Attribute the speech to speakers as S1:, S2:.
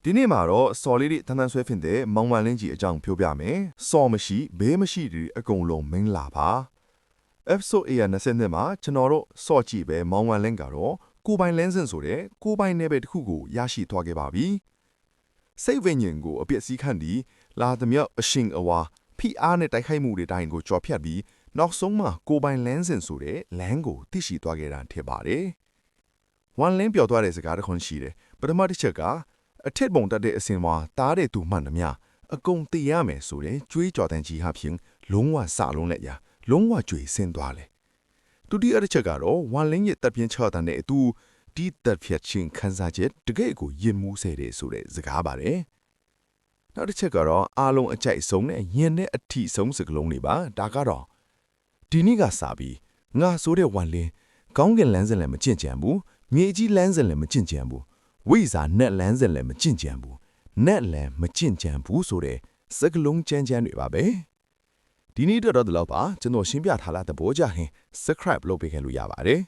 S1: ဒီနေ့မှာတော့စော်လေးတွေတန်းတန်းဆွဲဖင်တဲ့မောင်မလင်းကြီးအကြောင်းပြောပြမယ်စော်မရှိဘေးမရှိတွေအကုန်လုံးမင်းလာပါ episode 20မှာကျွန်တော်တို့စော့ကြည့်ပဲမောင်မလင်းကတော့ကိုပိုင်လင်းစင်ဆိုတဲ့ကိုပိုင်နယ်ပယ်တစ်ခုကိုရရှိသွားခဲ့ပါပြီစိတ်ဝိညာဉ်ကိုအပြည့်စည်းခန့်ပြီးလာသမျှအရှင်အဝါဖိအားနဲ့တိုက်ခိုက်မှုတွေတိုင်းကိုကြော်ဖြတ်ပြီးနောက်ဆုံးမှာကိုပိုင်လင်းစင်ဆိုတဲ့လမ်းကိုသိရှိသွားခဲ့တာထင်ပါတယ်ဝမ်လင်းပြောသွားတဲ့စကားတစ်ခွန်းရှိတယ်ပထမတစ်ချက်ကအထက်ပုံတက်တဲ့အစင်မှာတားတဲ့သူမှန်သမျှအကုန်တည်ရမယ်ဆိုတဲ့ကြွေးကြော်တန်ကြီးဟာဖြင့်လုံးဝစလုံးလက်ရလုံးဝကြွေဆင်းသွားလေဒုတိယတစ်ချက်ကတော့ဝမ်လင်းရဲ့တပ်ပြင်းချတဲ့အတူဒီတပ်ဖြတ်ချင်းခန်းစားချက်တကယ့်ကိုရင်မှုစေတဲ့ဆိုတဲ့စကားပါတယ်နောက်တစ်ချက်ကတော့အားလုံးအကြိုက်ဆုံးနဲ့ယဉ်တဲ့အထီဆုံးစကလုံးတွေပါဒါကတော့ဒီနေ့ကစပြီးငါဆိုတဲ့ဝမ်လင်းကောင်းကင်လမ်းစဉ်လည်းမကျင့်ကြံဘူးမြေကြီးလမ်းစဉ်လည်းမကျင့်ကြံဘူးဝိဇာနဲ့လမ်းစဉ်လည်းမကျင့်ကြံဘူးနဲ့လည်းမကျင့်ကြံဘူးဆိုတဲ့စကလုံးကျန်းကျန်းတွေပါပဲဒီနေ့တော့ဒီလောက်ပါကျွန်တော်ရှင်းပြထားတဲ့သဘောကြရင် subscribe လုပ်ပေးခဲ့လို့ရပါတယ်